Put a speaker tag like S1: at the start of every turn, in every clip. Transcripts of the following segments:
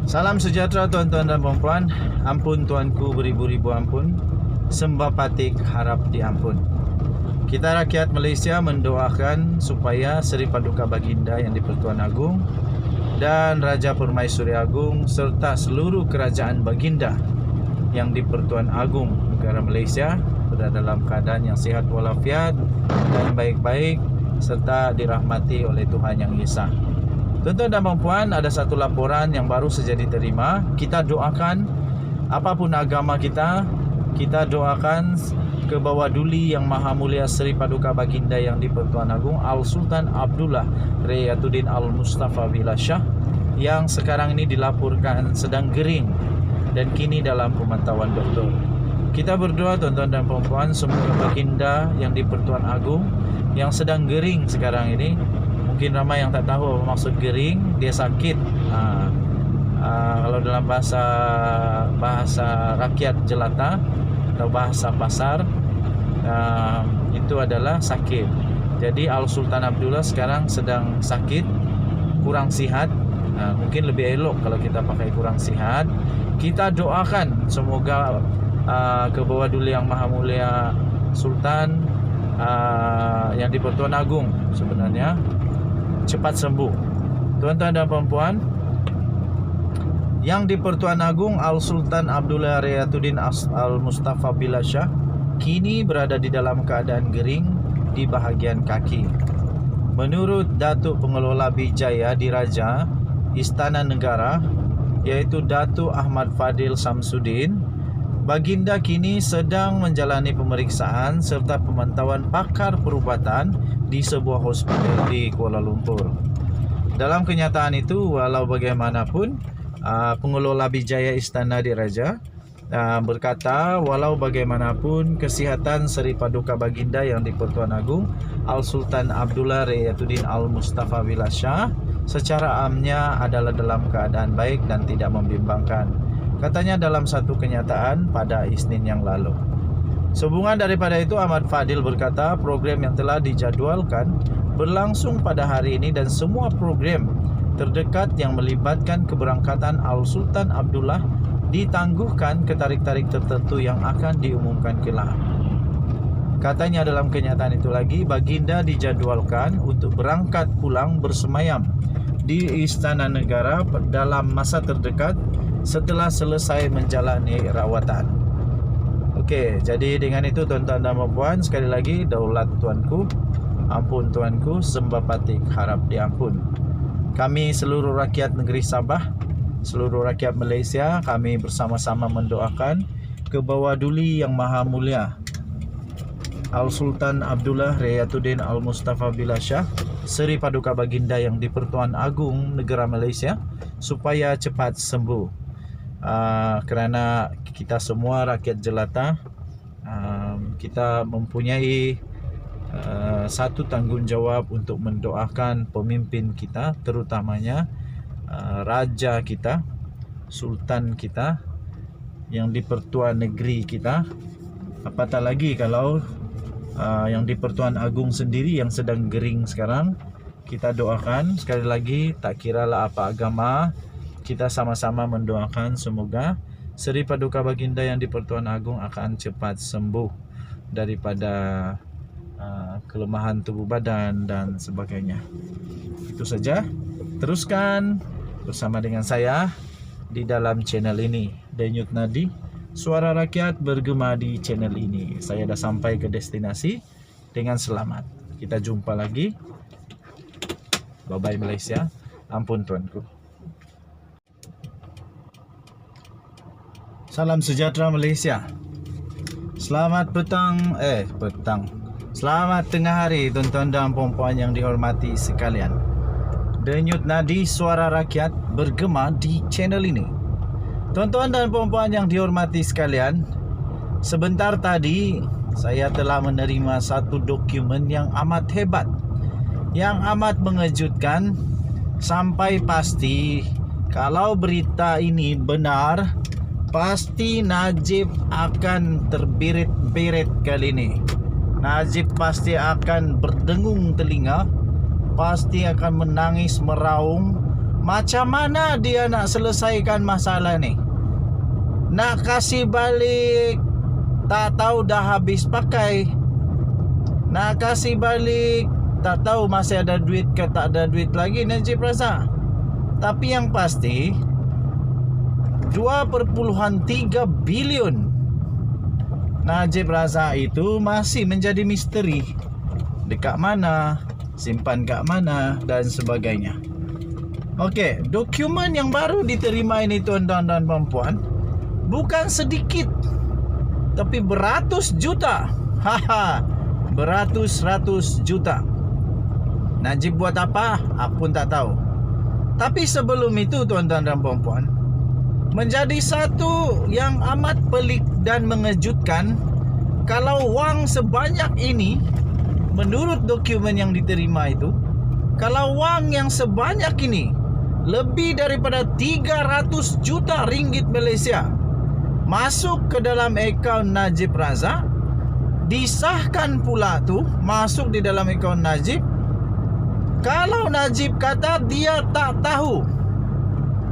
S1: Salam sejahtera tuan-tuan dan puan-puan. Ampun tuanku beribu-ribu ampun, sembah patik harap diampun. Kita rakyat Malaysia mendoakan supaya Seri Paduka Baginda yang di-Pertuan Agong dan Raja Permaisuri Agong serta seluruh kerajaan Baginda yang di-Pertuan Agong negara Malaysia berada dalam keadaan yang sihat walafiat dan baik-baik serta dirahmati oleh Tuhan Yang Esa. Tuan-tuan dan puan-puan, ada satu laporan yang baru saja diterima. Kita doakan apapun agama kita doakan ke bawah duli Yang Maha Mulia Seri Paduka Baginda yang di-Pertuan Agong Al-Sultan Abdullah Rayatuddin Al-Mustafa Billah Shah yang sekarang ini dilaporkan sedang gering dan kini dalam pemantauan doktor. Kita berdoa tuan-tuan dan puan-puan, semoga Baginda yang di-Pertuan Agong yang sedang gering sekarang ini, mungkin ramai yang tak tahu apa maksud gering, dia sakit. Kalau dalam bahasa rakyat jelata atau bahasa pasar, itu adalah sakit. Jadi Al-Sultan Abdullah sekarang sedang sakit, kurang sihat. Mungkin lebih elok kalau kita pakai kurang sihat. Kita doakan semoga ke bawah duli Yang Maha Mulia Sultan yang di-Pertuan Agong sebenarnya cepat sembuh. Tuan-tuan dan puan-puan, yang di-Pertuan Agong Al-Sultan Abdullah Rayatuddin Al-Mustafa Billah Shah kini berada di dalam keadaan gering di bahagian kaki. Menurut Datuk Pengelola Bijaya Diraja Istana Negara, yaitu Datuk Ahmad Fadil Samsudin, Baginda kini sedang menjalani pemeriksaan serta pemantauan pakar perubatan di sebuah hospital di Kuala Lumpur. Dalam kenyataan itu, walau bagaimanapun, Pengelola Bijaya Istana Diraja berkata, walau bagaimanapun kesihatan Seri Paduka Baginda yang di-Pertuan Agong Al-Sultan Abdullah Rayatuddin Al-Mustafa Billah Shah secara amnya adalah dalam keadaan baik dan tidak membimbangkan, katanya dalam satu kenyataan pada Isnin yang lalu. Sehubungan daripada itu, Ahmad Fadil berkata program yang telah dijadwalkan berlangsung pada hari ini dan semua program terdekat yang melibatkan keberangkatan Al-Sultan Abdullah ditangguhkan ke tarik-tarik tertentu yang akan diumumkan kelak. Katanya dalam kenyataan itu lagi, Baginda dijadwalkan untuk berangkat pulang bersemayam di Istana Negara dalam masa terdekat setelah selesai menjalani rawatan. Okey, jadi dengan itu tuan-tuan dan puan, sekali lagi, daulat tuanku, ampun tuanku, sembah patik harap diampun. Kami seluruh rakyat negeri Sabah, seluruh rakyat Malaysia, kami bersama-sama mendoakan ke bawah duli Yang Maha Mulia Al-Sultan Abdullah Rayatuddin Al-Mustafa Billah Shah, Seri Paduka Baginda yang di-Pertuan Agong negara Malaysia, supaya cepat sembuh. Kerana kita semua rakyat jelata, kita mempunyai satu tanggungjawab untuk mendoakan pemimpin kita, terutamanya raja kita, sultan kita yang di-Pertuan negeri kita. Apatah lagi kalau yang di-Pertuan Agong sendiri yang sedang gering sekarang. Kita doakan sekali lagi, tak kiralah apa agama, kita sama-sama mendoakan semoga Seri Paduka Baginda yang di-Pertuan Agong akan cepat sembuh daripada kelemahan tubuh badan dan sebagainya. Itu saja. Teruskan bersama dengan saya di dalam channel ini, Denyut Nadi, suara rakyat bergema di channel ini. Saya dah sampai ke destinasi dengan selamat. Kita jumpa lagi. Bye-bye Malaysia. Ampun tuanku. Salam sejahtera Malaysia. Selamat Selamat tengah hari tuan-tuan dan puan-puan yang dihormati sekalian. Denyut Nadi, suara rakyat bergema di channel ini. Tuan-tuan dan puan-puan yang dihormati sekalian, sebentar tadi saya telah menerima satu dokumen yang amat hebat, yang amat mengejutkan. Sampai pasti kalau berita ini benar, pasti Najib akan terbirit-birit kali ini. Najib pasti akan berdengung telinga, pasti akan menangis meraung,
S2: Macam mana dia nak selesaikan masalah ni? Nak kasih balik, tak tahu dah habis pakai. Nak kasih balik, tak tahu masih ada duit ke tak ada duit lagi Najib Razak. Tapi yang pasti 2.3 bilion Najib Razak itu masih menjadi misteri. Dekat mana, simpan kat mana dan sebagainya. Okey, dokumen yang baru diterima ini tuan-tuan dan puan-puan, bukan sedikit, tapi beratus juta. Haha, beratus-ratus juta. Najib buat apa? Aku pun tak tahu. Tapi sebelum itu tuan-tuan dan puan-puan, menjadi satu yang amat pelik dan mengejutkan kalau wang sebanyak ini, menurut dokumen yang diterima itu, kalau wang yang sebanyak ini, lebih daripada 300 juta ringgit Malaysia, masuk ke dalam akaun Najib Razak, disahkan pula tu masuk di dalam akaun Najib. Kalau Najib kata dia tak tahu,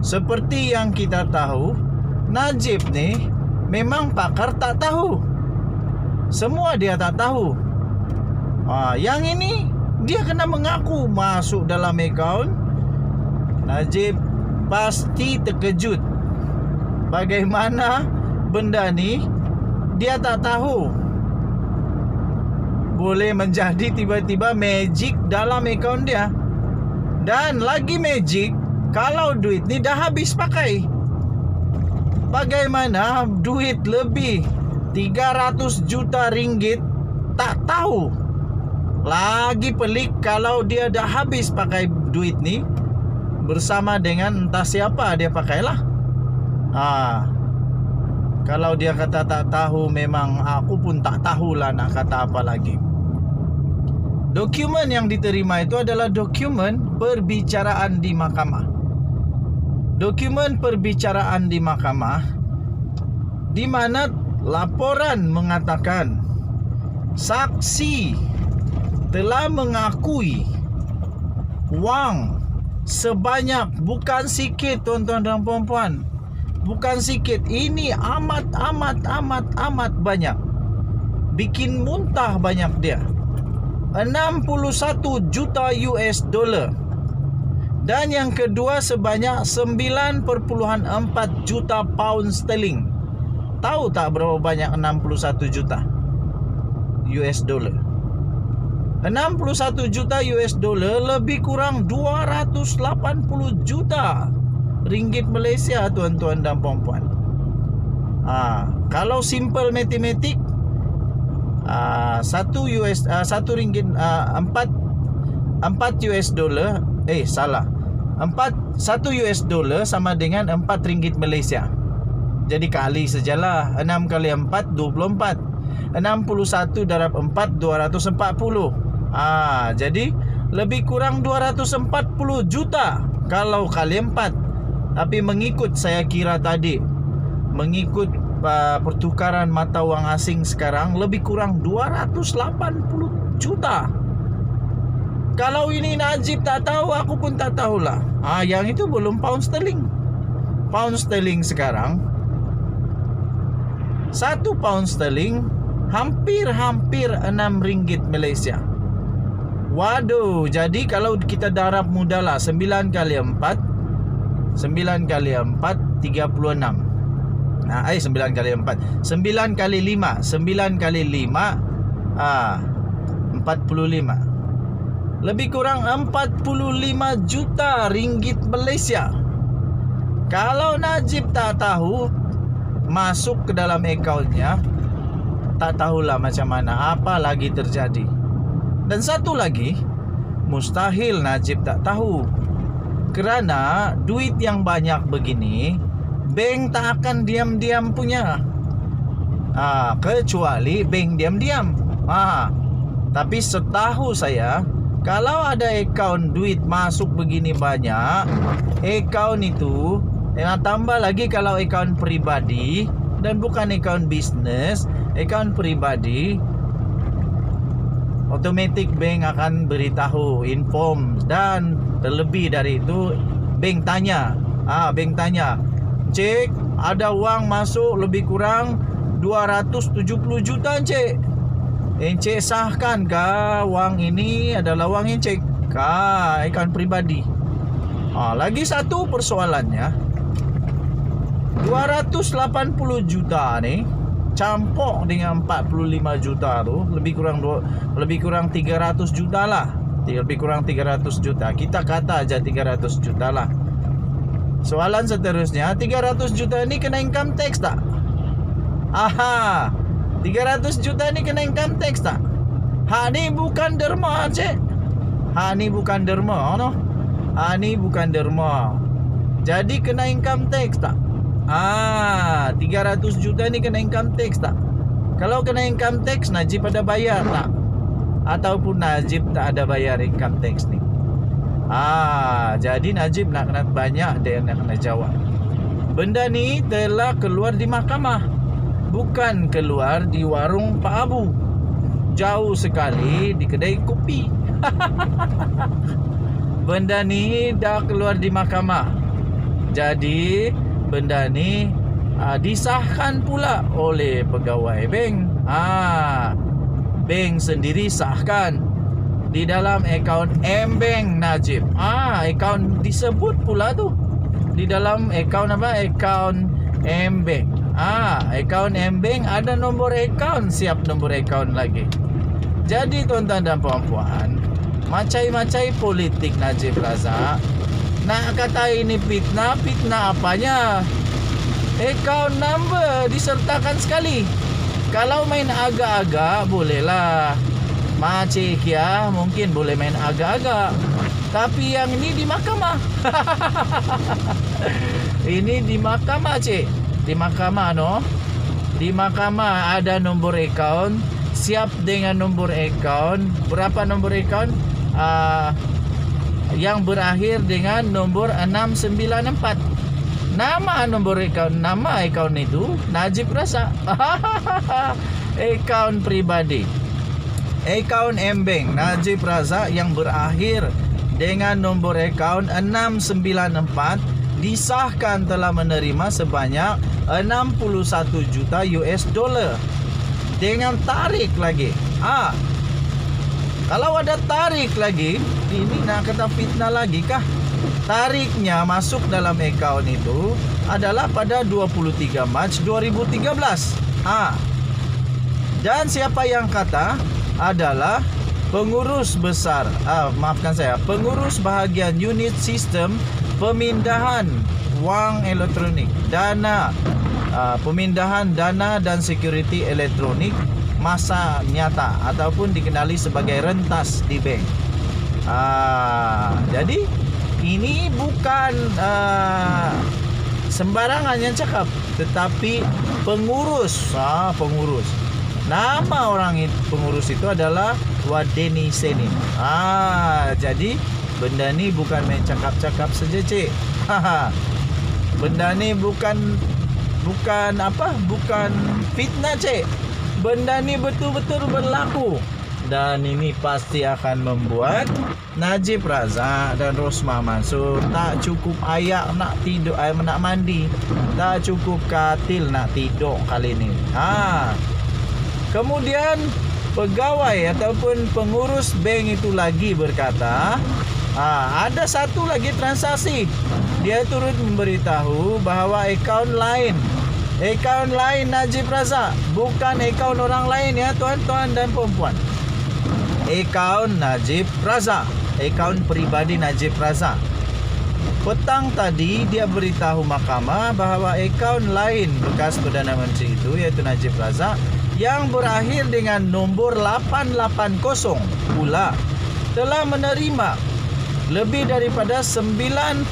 S2: seperti yang kita tahu, Najib ni memang pakar tak tahu. Semua dia tak tahu. Yang ini dia kena mengaku masuk dalam akaun. Najib pasti terkejut. Bagaimana benda ni dia tak tahu. Boleh menjadi tiba-tiba magic dalam akaun dia. Dan lagi magic kalau duit ni dah habis pakai. Bagaimana duit lebih 300 juta ringgit tak tahu. Lagi pelik kalau dia dah habis pakai duit ni bersama dengan entah siapa dia pakailah. Kalau dia kata tak tahu, memang aku pun tak tahulah nak kata apa lagi. Dokumen yang diterima itu adalah dokumen perbicaraan di mahkamah. Dokumen perbicaraan di mahkamah di mana laporan mengatakan saksi telah mengakui wang sebanyak, bukan sikit tuan-tuan dan puan-puan, bukan sikit, ini amat banyak. Bikin muntah banyak dia. 61 juta US dollar. Dan yang kedua sebanyak 9.4 juta pound sterling. Tahu tak berapa banyak 61 juta US dollar? 61 juta US dollar lebih kurang 280 juta ringgit Malaysia tuan-tuan dan puan-puan. Kalau simple matematik, 1 ringgit 4 US dollar, 1 US dollar sama dengan 4 ringgit Malaysia. Jadi kali sajalah, 6 kali 4 24. 61 darab 4 240. Jadi lebih kurang 240 juta kalau kali 4. Tapi mengikut saya kira tadi, mengikut pertukaran mata wang asing sekarang, lebih kurang 280 juta. Kalau ini Najib tak tahu, aku pun tak tahulah. Yang itu belum pound sterling. Pound sterling sekarang, 1 pound sterling hampir 6 ringgit Malaysia. Waduh, jadi kalau kita darab mudahlah, 9 kali 4 36. 9 kali 4 9 kali 5 45. Lebih kurang 45 juta ringgit Malaysia. Kalau Najib tak tahu masuk ke dalam akaunnya, tak tahulah macam mana, apa lagi terjadi. Dan satu lagi, mustahil Najib tak tahu. Kerana duit yang banyak begini, bank tak akan diam-diam punya. Kecuali bank diam-diam. Tapi setahu saya, kalau ada akaun duit masuk begini banyak, akaun itu, tambah lagi kalau akaun pribadi dan bukan akaun bisnes, akaun pribadi, otomatik bank akan beritahu, inform, dan terlebih dari itu bank tanya. Bank tanya, "Cik, ada uang masuk lebih kurang 270 juta, Cik. Encik sahkan kah wang ini adalah wang encik kah akaun pribadi?" Lagi satu persoalannya, 280 juta nih campur dengan 45 juta tu lebih kurang 300 juta lah. Lebih kurang 300 juta. Kita kata aja 300 juta lah. Soalan seterusnya, 300 juta ini kena income tax tak? 300 juta ini kena income tax tak? Ni bukan derma, Cik. Ni bukan derma, no? Ni bukan derma. Jadi kena income tax tak? 300 juta ni kena income tax tak? Kalau kena income tax, Najib ada bayar tak? Ataupun Najib tak ada bayar income tax ni? Jadi Najib nak kena banyak dia nak kena jawab. Benda ni telah keluar di mahkamah, bukan keluar di warung Pak Abu. Jauh sekali di kedai kopi. Benda ni dah keluar di mahkamah. Jadi benda ni disahkan pula oleh pegawai bank. Bank sendiri sahkan di dalam akaun M-Bank Najib. Akaun disebut pula tu di dalam akaun apa? Akaun M-Bank. Akaun M-Bank ada nombor akaun, siap nombor akaun lagi. Jadi tuan-tuan dan puan-puan, macai-macai politik Najib Razak. Nak kata ini fitnah, fitnah apanya? Akaun number disertakan sekali. Kalau main agak-agak bolehlah. Macik ya, mungkin boleh main agak-agak. Tapi yang ini di mahkamah. Ini di mahkamah, Cik. Di mahkamah, no? Di mahkamah ada nombor akaun, siap dengan nombor akaun. Berapa nombor akaun? Yang berakhir dengan nombor 694. Nama nombor akaun, nama akaun itu Najib Razak. Akaun pribadi. Akaun M-Bank Najib Razak yang berakhir dengan nombor akaun 694 disahkan telah menerima sebanyak 61 juta US dollar dengan tarik lagi. Kalau ada tarik lagi, ini nak kata fitnah lagi kah? Tariknya masuk dalam akaun itu adalah pada 23 Mac 2013. Dan siapa yang kata adalah pengurus besar, pengurus bahagian unit sistem pemindahan wang elektronik, dana, pemindahan dana dan security elektronik masa nyata ataupun dikenali sebagai rentas di bank. Jadi ini bukan sembarangan yang cakap, tetapi pengurus. Nama orang pengurus itu adalah Wadeni Senin. Jadi benda ni bukan main cakap-cakap saja, Cik. Benda ni bukan fitnah, Cik. Benda ni betul-betul berlaku. Dan ini pasti akan membuat Najib Razak dan Rosmah Mansur tak cukup ayak nak tidur, nak mandi, tak cukup katil nak tidur kali ini. Kemudian pegawai ataupun pengurus bank itu lagi berkata, ada satu lagi transaksi. Dia turut memberitahu bahawa akaun lain Najib Razak, bukan akaun orang lain ya tuan-tuan dan puan-puan. Akaun Najib Razak, akaun pribadi Najib Razak. Petang tadi dia beritahu mahkamah bahawa akaun lain bekas Perdana Menteri itu, iaitu Najib Razak, yang berakhir dengan nombor 880 pula telah menerima lebih daripada 9.4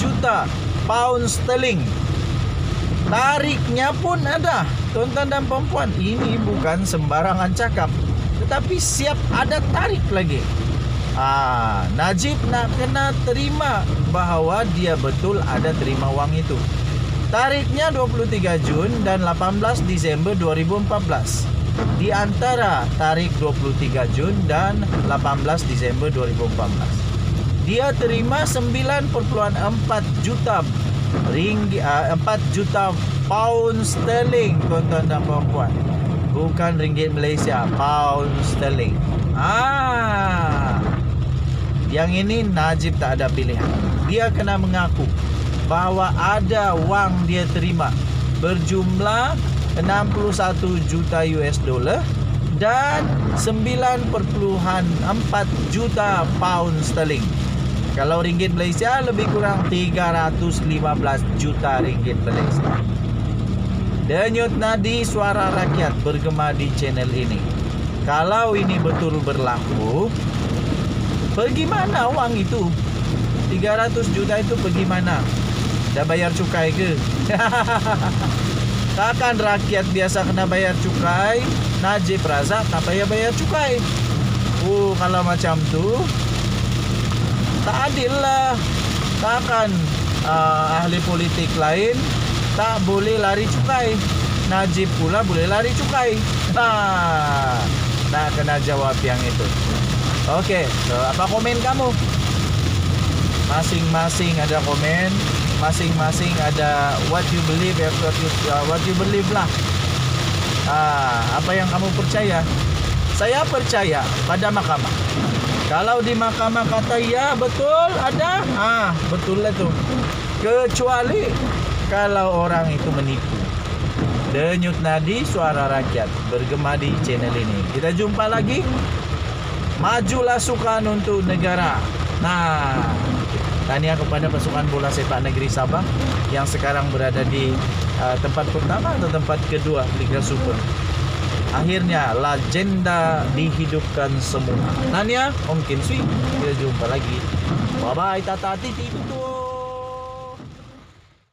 S2: juta pound sterling. Tariknya pun ada, tuan-tuan dan puan-puan. Ini bukan sembarangan cakap, tetapi siap ada tarik lagi. Najib nak kena terima bahawa dia betul ada terima wang itu. Tariknya 23 Jun dan 18 Disember 2014. Di antara tarik 23 Jun dan 18 Desember 2014. dia terima 9,4 juta 4 juta pound sterling, tuan-tuan dan puan-puan. Bukan ringgit Malaysia, pound sterling. Yang ini Najib tak ada pilihan. Dia kena mengaku bahawa ada wang dia terima berjumlah 61 juta US dollar dan 9,4 juta pound sterling. Kalau ringgit Malaysia lebih kurang 315 juta ringgit Malaysia. Denyut nadi suara rakyat bergema di channel ini. Kalau ini betul berlaku, pergi mana wang itu? 300 juta itu pergi mana? Dah bayar cukai ke? Takkan rakyat biasa kena bayar cukai, Najib Razak tak payah bayar cukai. Kalau macam tu tak adil lah. Takkan ahli politik lain tak boleh lari cukai, Najib pula boleh lari cukai. Nak kena jawab yang itu. Okey, so apa komen kamu? Masing-masing ada komen, masing-masing ada what you believe, what you believe lah. Apa yang kamu percaya? Saya percaya pada mahkamah. Kalau di mahkamah kata ya betul ada, betul lah tu. Kecuali kalau orang itu menipu. Denyut nadi suara rakyat bergema di channel ini. Kita jumpa lagi. Majulah sukan untuk negara. Tahniah kepada pasukan bola sepak negeri Sabah yang sekarang berada di tempat pertama atau tempat kedua Liga Super. Akhirnya legenda dihidupkan semua. Tahniah Om Kim Sui. Kita jumpa lagi. Bye bye, tata titi.